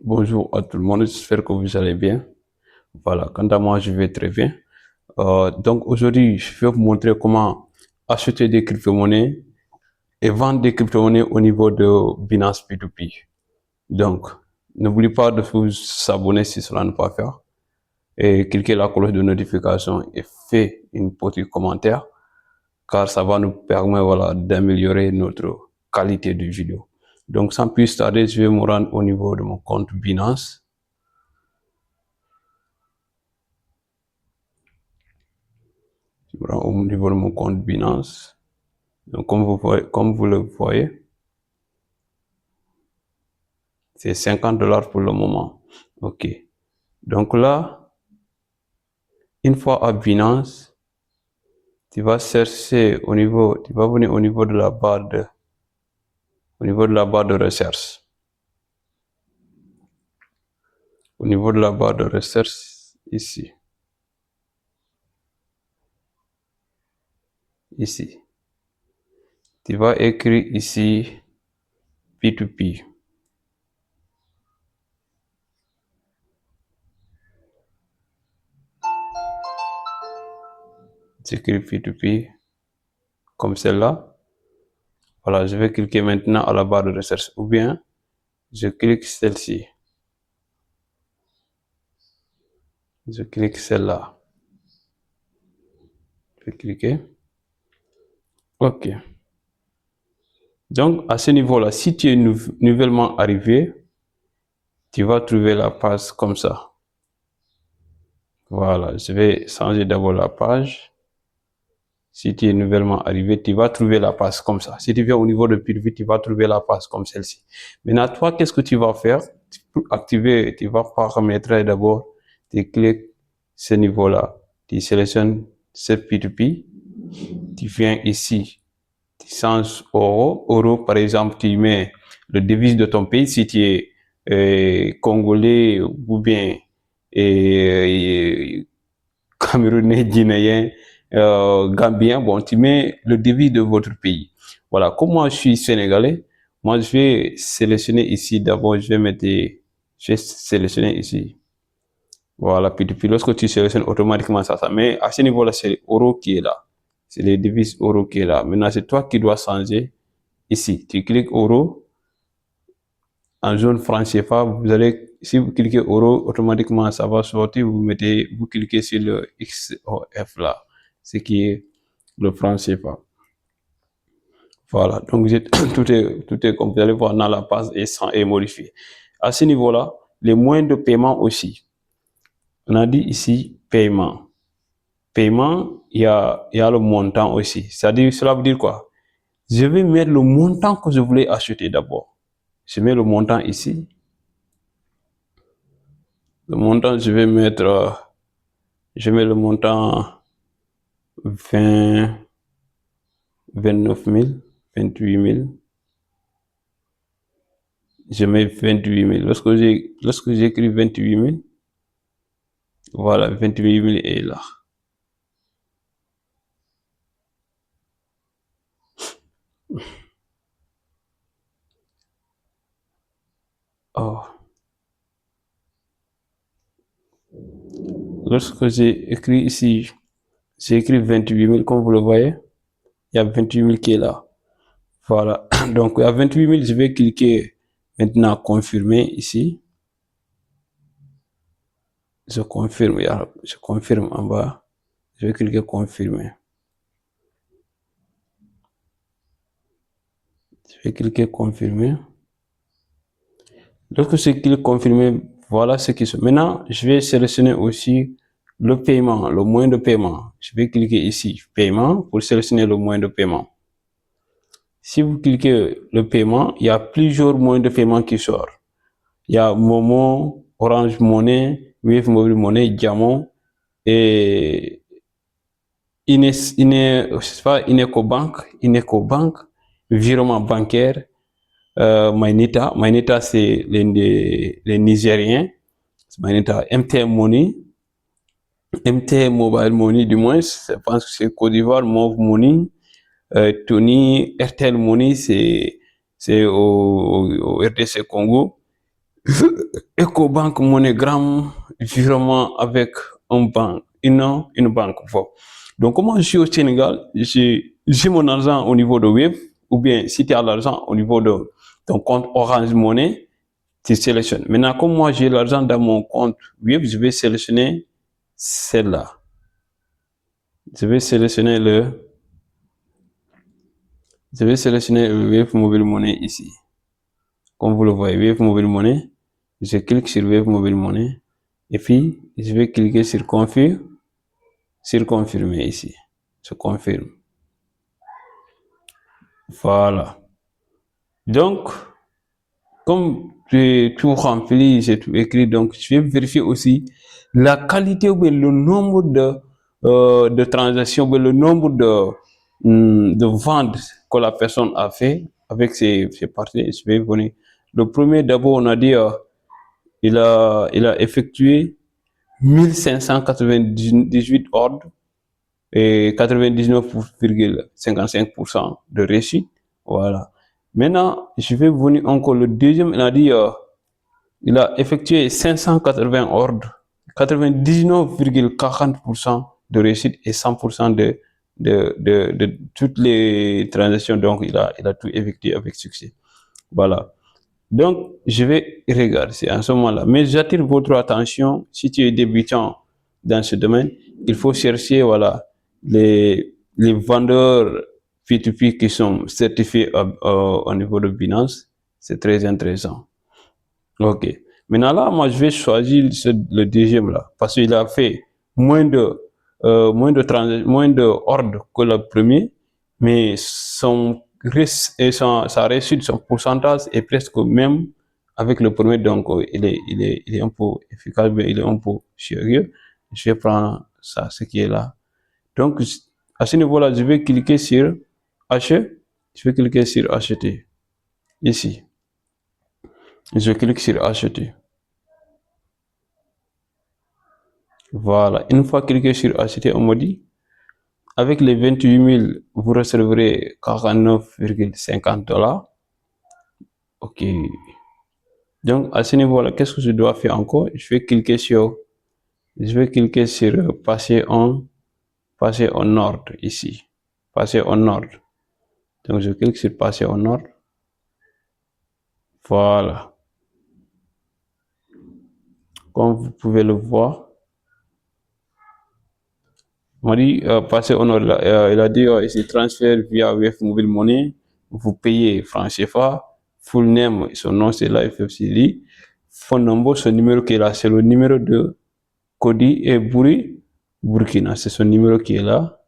Bonjour à tout le monde, j'espère que vous allez bien. Voilà, quant à moi, je vais très bien. Donc aujourd'hui, je vais vous montrer comment acheter des crypto-monnaies et vendre des crypto-monnaies au niveau de Binance P2P. Donc, n'oubliez pas de vous abonner si cela n'est pas fait et cliquez la cloche de notification et faites une petite commentaire car ça va nous permettre d'améliorer notre qualité de vidéo. Donc sans plus tarder, je vais me rendre au niveau de mon compte Binance. Je me rends au niveau de mon compte Binance. Donc comme vous le voyez, c'est $50 pour le moment. Ok. Donc là, une fois à Binance, tu vas chercher tu vas venir au niveau de la barre de recherche. Au niveau de la barre de recherche, ici. Ici. Tu vas écrire ici P2P. J'écris P2P comme celle-là. Voilà, je vais cliquer maintenant à la barre de recherche ou bien je clique celle-ci. Je clique celle-là. Je vais cliquer. Ok. Donc, à ce niveau-là, si tu es nouvellement arrivé, tu vas trouver la page comme ça. Voilà, je vais changer d'abord la page. Si tu es nouvellement arrivé, tu vas trouver la page comme ça. Si tu viens au niveau de P2P, tu vas trouver la page comme celle-ci. Maintenant, toi, qu'est-ce que tu vas faire? Pour activer, tu vas paramétrer d'abord, tu cliques ce niveau-là. Tu sélectionnes ce P2P. Tu viens ici. Tu changes euro par exemple, tu mets le devise de ton pays, si tu es congolais ou bien camerounais, guinéen, gambien, bon, tu mets le devise de votre pays. Voilà, comme moi je suis sénégalais, moi je vais sélectionner ici, d'abord je vais sélectionner ici. Voilà, puis lorsque tu sélectionnes automatiquement ça, mais à ce niveau-là, c'est l'euro qui est là. C'est les devises euro qui est là. Maintenant, c'est toi qui dois changer ici. Tu cliques euro en zone franc CFA. Si vous cliquez euro, automatiquement ça va sortir. Vous cliquez sur le XOF là, ce qui est le franc CFA. Voilà, donc tout est comme vous allez voir dans la page est modifié. À ce niveau-là, les moyens de paiement aussi. On a dit ici paiement. Paiement, il y a le montant aussi. Cela veut dire quoi? Je vais mettre le montant que je voulais acheter d'abord. Je mets le montant ici. Le montant, je mets le montant 29 000, 28 000. Je mets 28 000. Lorsque j'écris 28 000, voilà, 28 000 est là. Oh. Lorsque j'ai écrit ici, j'ai écrit 28 000, comme vous le voyez, il y a 28 000 qui est là. Voilà, donc il y a 28 000, je vais cliquer maintenant confirmer ici. Je confirme en bas. Je vais cliquer confirmer. Je vais cliquer confirmer. Lorsque je clique confirmer, voilà ce qui se. Maintenant, je vais sélectionner aussi le paiement, le moyen de paiement. Je vais cliquer ici, paiement, pour sélectionner le moyen de paiement. Si vous cliquez le paiement, il y a plusieurs moyens de paiement qui sortent. Il y a Momo, Orange Money, Wave Mobile Money, Diamond et Inecobank, virement bancaire, Mainita. Mainita, c'est les Nigériens. Mainita, MTN Money, MTN Mobile Money, du moins, je pense que c'est Côte d'Ivoire, Move Money, Tony, RTL Money, c'est au RDC Congo. EcoBank, MoneyGram, virement avec une banque. Bon. Donc, comment je suis au Sénégal, j'ai mon argent au niveau de Wave, ou bien si tu as l'argent au niveau de ton compte Orange Money, tu sélectionnes. Maintenant, comme moi j'ai l'argent dans mon compte Wave, je vais sélectionner celle-là. Je vais sélectionner le Wave Mobile Money ici. Comme vous le voyez, Wave Mobile Money. Je clique sur Wave Mobile Money. Et puis, je vais cliquer sur confirmer ici. Je confirme. Voilà. Donc, comme j'ai tout rempli, j'ai tout écrit, donc je vais vérifier aussi la qualité ou bien le nombre de transactions, ou bien le nombre de ventes que la personne a fait avec ses partenaires. Je vais venir. Le premier, d'abord, on a dit, il a effectué 1598 ordres et 99,55% de réussite. Voilà. Maintenant, je vais venir encore le deuxième. Il a dit, il a effectué 580 ordres, 99,40% de réussite et 100% de toutes les transactions. Donc, il a tout effectué avec succès. Voilà. Donc, je vais regarder en ce moment-là. Mais j'attire votre attention, si tu es débutant dans ce domaine, il faut chercher, voilà, les vendeurs P2P qui sont certifiés au niveau de Binance. C'est très intéressant. Ok. Maintenant là, moi, je vais choisir le deuxième là, parce qu'il a fait moins de ordres que le premier, mais sa réussite, son pourcentage est presque même avec le premier, donc il est un peu efficace, mais il est un peu sérieux. Je vais prendre ça, ce qui est là. Donc, à ce niveau-là, je vais cliquer sur acheter. Je vais cliquer sur acheter ici. Je clique sur acheter. Voilà. Une fois cliqué sur acheter, on me dit, avec les 28 000, vous recevrez 49,50 $. Ok. Donc, à ce niveau-là, qu'est-ce que je dois faire encore? Je vais cliquer sur passer en ordre ici. Passer en ordre. Donc, je clique sur passer en ordre. Voilà. Comme vous pouvez le voir, on dit passer en ordre. Il a dit ici transfert via Wave Mobile Money. Vous payez franc CFA. Full name, son nom c'est la FFCD. Phone number, son numéro qui est là, c'est le numéro de Kodi et Burkina. C'est son numéro qui est là.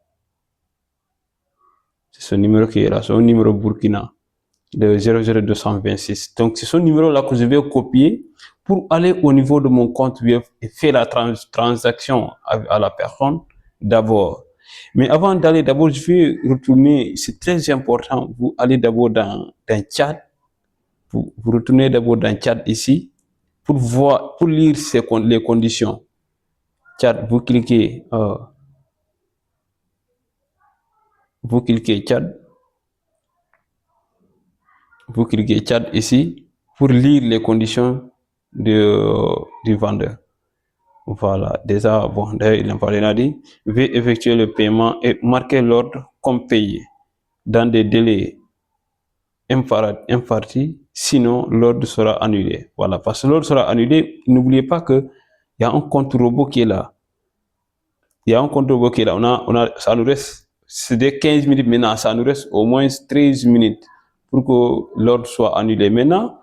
C'est son numéro qui est là, son numéro Burkina de 00226. Donc c'est son numéro là que je vais copier pour aller au niveau de mon compte Wave et faire la transaction à la personne d'abord. Mais avant d'aller, d'abord, je vais retourner, c'est très important, vous allez d'abord dans chat, vous retournez d'abord dans chat ici, pour voir, pour lire les conditions. Chat, vous cliquez chat, vous cliquez chat ici, pour lire les conditions du vendeur. Voilà, déjà, bon, d'ailleurs, il en parlait, il a dit, veuillez effectuer le paiement et marquer l'ordre comme payé dans des délais impartis, sinon l'ordre sera annulé. Voilà, parce que l'ordre sera annulé, n'oubliez pas qu'il y a un compte robot qui est là. Il y a un compte robot qui est là. Ça nous reste, c'est des 15 minutes maintenant, ça nous reste au moins 13 minutes pour que l'ordre soit annulé. Maintenant,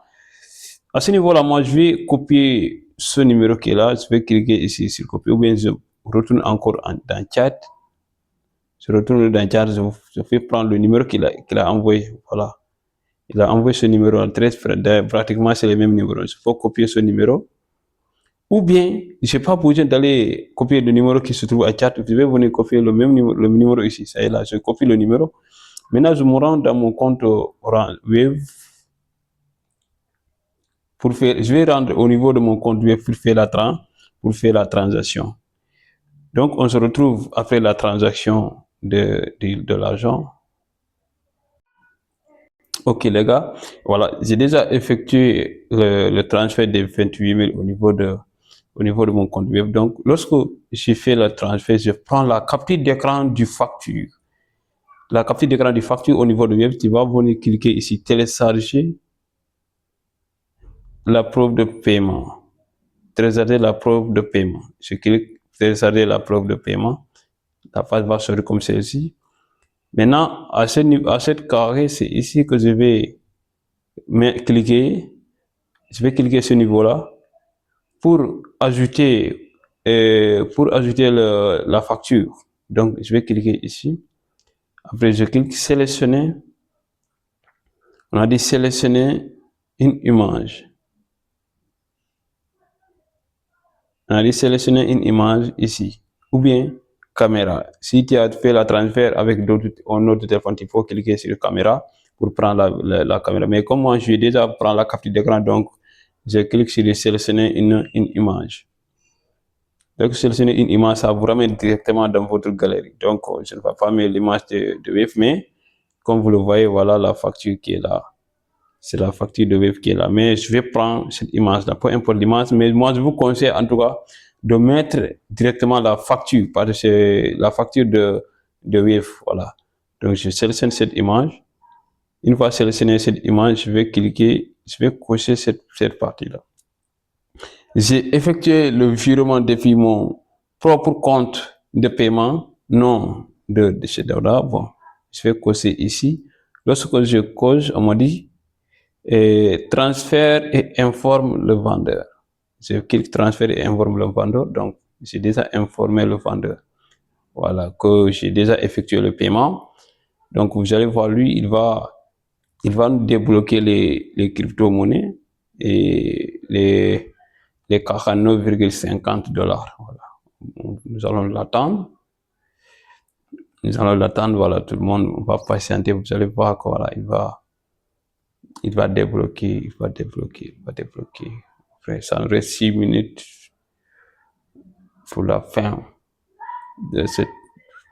à ce niveau-là, moi, je vais copier ce numéro qui est là. Je vais cliquer ici sur copier. Ou bien je retourne encore dans chat. Je retourne dans chat. Je fais prendre le numéro qu'il a envoyé. Voilà. Il a envoyé ce numéro en 13. Pratiquement, c'est le même numéro. Il faut copier ce numéro. Ou bien, je n'ai pas besoin d'aller copier le numéro qui se trouve à chat. Je vais venir copier le numéro ici. Ça est là. Je copie le numéro. Maintenant, je me rends dans mon compte Orange Wave. Je vais rendre au niveau de mon compte Wave pour faire la transaction. Donc, on se retrouve après la transaction de l'argent. Ok les gars, voilà, j'ai déjà effectué le transfert des 28 000 au niveau de mon compte web. Donc, lorsque j'ai fait le transfert, je prends la capture d'écran du facture. La capture d'écran du facture au niveau de web, tu vas venir cliquer ici, télécharger la preuve de paiement. Télécharger la preuve de paiement. Je clique télécharger la preuve de paiement. La page va sortir comme celle-ci. Maintenant, à cette carré, c'est ici que je vais cliquer. Je vais cliquer ce niveau-là pour ajouter, la facture. Donc, je vais cliquer ici. Après, je clique sélectionner. On a dit sélectionner une image. On a dit sélectionner une image ici. Ou bien caméra. Si tu as fait la transfert avec un autre téléphone, il faut cliquer sur caméra pour prendre la caméra. Mais comme moi, je vais déjà prendre la capture d'écran, donc je clique sur sélectionner une image. Donc, sélectionner une image, ça vous ramène directement dans votre galerie. Donc, je ne vais pas mettre l'image de Wave, mais comme vous le voyez, voilà la facture qui est là. C'est la facture de Wave qui est là. Mais je vais prendre cette image-là, peu importe l'image, mais moi, je vous conseille en tout cas de mettre directement la facture, parce que c'est la facture de Wave. Voilà. Donc, je sélectionne cette image. Une fois sélectionné cette image, je vais cliquer, je vais cocher cette partie-là. J'ai effectué le virement depuis mon propre compte de paiement, non de chez Dauda. Bon, je vais cocher ici. Lorsque je coche, on m'a dit transfert et informe le vendeur. Je clique transfert et informe le vendeur. Donc, j'ai déjà informé le vendeur. Voilà, que j'ai déjà effectué le paiement. Donc, vous allez voir, lui, il va nous débloquer les crypto-monnaies et les 49,50 $. Voilà. Nous allons l'attendre. Nous allons l'attendre. Voilà, tout le monde va patienter. Vous allez voir que voilà, il va débloquer, il va débloquer. Après, ça nous reste 6 minutes pour la fin de cette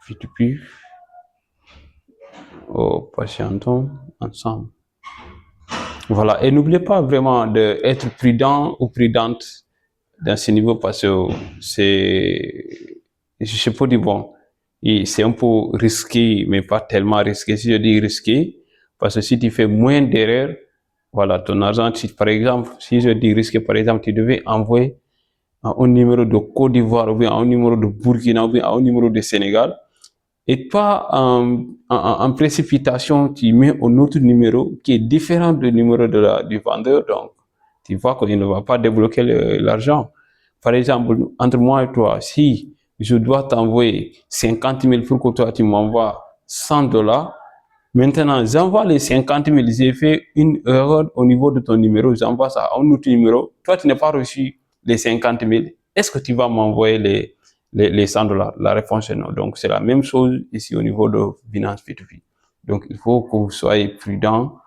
P2P. Oh, patientons ensemble. Voilà, et n'oubliez pas vraiment d'être prudent ou prudente dans ce niveau parce que je peux dire bon, c'est un peu risqué, mais pas tellement risqué. Si je dis risqué, parce que si tu fais moins d'erreurs, voilà, ton argent, par exemple, si je dis risqué, par exemple, tu devais envoyer un numéro de Côte d'Ivoire, ou bien un numéro de Burkina, ou bien un numéro de Sénégal, et toi, en précipitation, tu mets un autre numéro qui est différent du numéro du vendeur, donc tu vois qu'il ne va pas débloquer l'argent. Par exemple, entre moi et toi, si je dois t'envoyer 50 000 pour que toi tu m'envoies 100 $, maintenant j'envoie les 50 000, j'ai fait une erreur au niveau de ton numéro, j'envoie ça à un autre numéro, toi tu n'as pas reçu les 50 000, est-ce que tu vas m'envoyer les 100 $? La réponse est non. Donc, c'est la même chose ici au niveau de Binance P2P. Donc, il faut que vous soyez prudent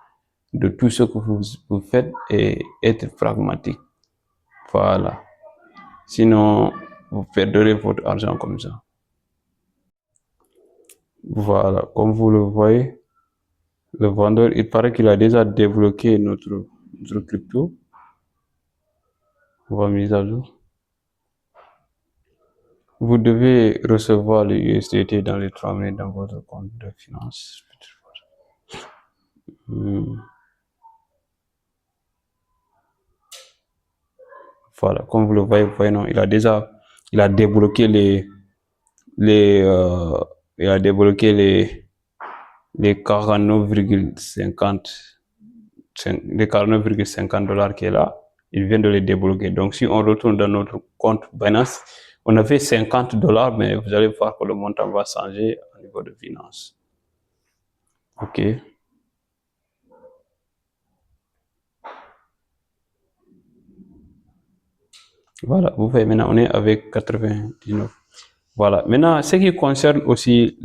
de tout ce que vous faites et être pragmatique. Voilà. Sinon, vous perdrez votre argent comme ça. Voilà. Comme vous le voyez, le vendeur, il paraît qu'il a déjà débloqué notre crypto. On va mise à jour. Vous devez recevoir les USDT dans les 3 minutes dans votre compte de finance. Voilà, comme vous le voyez, non, il a débloqué il a débloqué les 49,50 $, qui est là. Il vient de les débloquer. Donc, si on retourne dans notre compte Binance, on avait 50 $, mais vous allez voir que le montant va changer au niveau de Binance. OK. Voilà, vous voyez, maintenant on est avec 99. Voilà, maintenant ce qui concerne aussi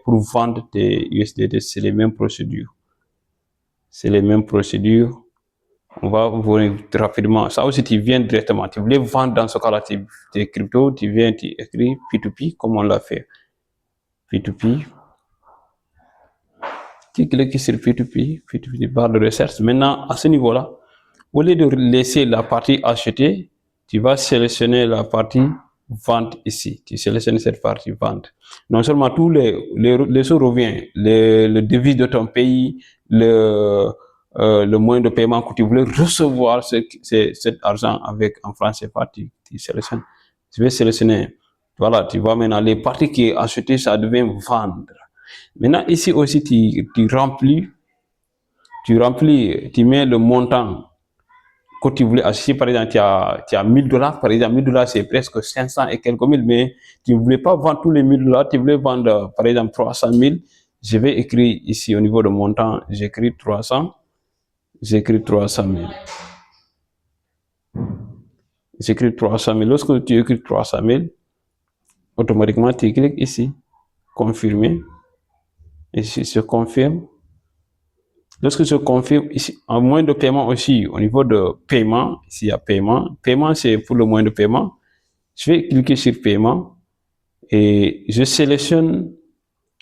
pour vendre des USDT, c'est les mêmes procédures. C'est les mêmes procédures. On va voir rapidement. Ça aussi, tu viens directement. Tu voulais vendre dans ce cas-là tes cryptos, tu viens, tu écris P2P comme on l'a fait. P2P. Tu cliques sur P2P, P2P, barre de recherche. Maintenant, à ce niveau-là, au lieu de laisser la partie acheter, tu vas sélectionner la partie vente ici. Tu sélectionnes cette partie vente. Non seulement tous les choses reviennent, le devis de ton pays, le moyen de paiement que tu voulais recevoir cet argent avec en francs CFA, tu sélectionnes. Tu vas sélectionner. Voilà, tu vois maintenant les parties qui est achetées, ça devient vendre. Maintenant, ici aussi, tu remplis, tu mets le montant que tu voulais acheter. Par exemple, tu as 1000 dollars. Par exemple, 1000 dollars, c'est presque 500 et quelques mille, mais tu ne voulais pas vendre tous les 1000 dollars, tu voulais vendre, par exemple, 300 000. Je vais écrire ici au niveau de montant, j'écris 300 000. J'écris 300 000. Lorsque tu écris 300 000, automatiquement, tu cliques ici, confirmer. Ici, se confirme. Lorsque je confirme ici, en moyen de paiement aussi, au niveau de paiement, ici il y a paiement. Paiement, c'est pour le moyen de paiement. Je vais cliquer sur paiement et je sélectionne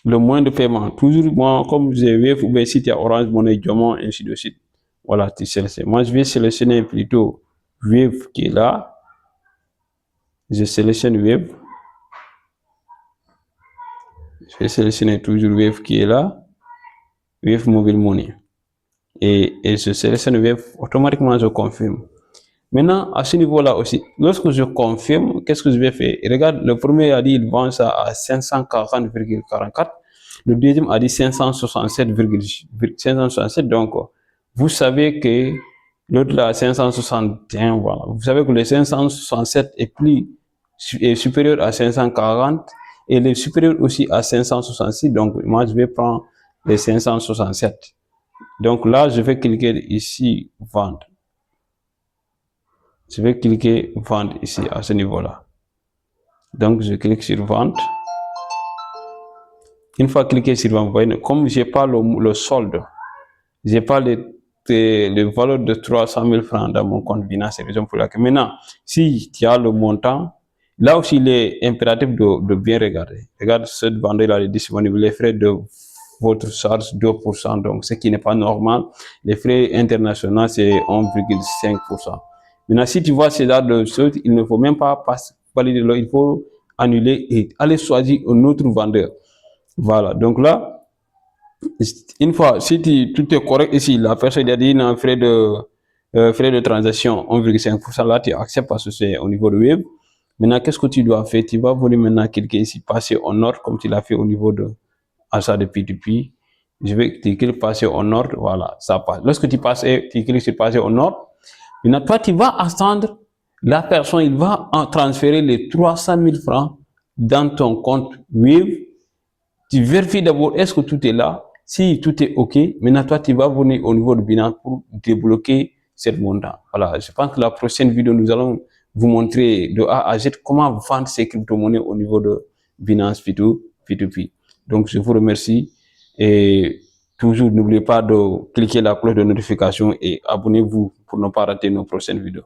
le moyen de paiement. Toujours, moi, comme vous avez vu, vous si tu as Orange Money, Diamant, ainsi de suite. Voilà, tu sélectionnes. Moi, je vais sélectionner plutôt Wave qui est là. Je sélectionne Wave. Je vais sélectionner toujours Wave qui est là. Wave Mobile Money. Et je sélectionne Wave, automatiquement je confirme. Maintenant, à ce niveau-là aussi, lorsque je confirme, qu'est-ce que je vais faire? Regarde, le premier a dit il vend ça à 540,44. Le deuxième a dit 567,567. Donc, vous savez que l'autre là, 561, voilà. Vous savez que le 567 est supérieur à 540 et il est supérieur aussi à 566. Donc, moi, je vais prendre les 567. Donc là, je vais cliquer ici, vendre. Je vais cliquer vendre ici, à ce niveau-là. Donc, je clique sur vente. Une fois cliqué sur vente, vous voyez, comme je n'ai pas le solde, je n'ai pas le valeur de 300 000 francs dans mon compte Binance, c'est raison pour laquelle. Maintenant, si tu as le montant, là aussi, il est impératif de bien regarder. Regarde, cette vente-là est disponible. Les frais de votre charge 2%, donc ce qui n'est pas normal. Les frais internationaux, c'est 1,5%. Maintenant, si tu vois ces dates de choses, il ne faut même pas valider, il faut annuler et aller choisir un autre vendeur. Voilà, donc là, une fois, si tout est correct ici, la personne a dit un frais de transaction 1,5%, là, tu acceptes parce que c'est au niveau de web. Maintenant, qu'est-ce que tu dois faire? Tu vas venir maintenant cliquer ici, passer en ordre, comme tu l'as fait au niveau de achat de P2P. Je vais cliquer passer en ordre, voilà, ça passe. Lorsque tu cliques sur passer en ordre, maintenant, toi, tu vas attendre la personne, il va transférer les 300 000 francs dans ton compte Wave. Tu vérifies d'abord, est-ce que tout est là? Si tout est OK, maintenant, toi, tu vas venir au niveau de Binance pour débloquer cette montant. Voilà, je pense que la prochaine vidéo, nous allons vous montrer de A à Z comment vendre ces crypto-monnaies au niveau de Binance P2P. Donc, je vous remercie et toujours, n'oubliez pas de cliquer la cloche de notification et abonnez-vous pour ne pas rater nos prochaines vidéos.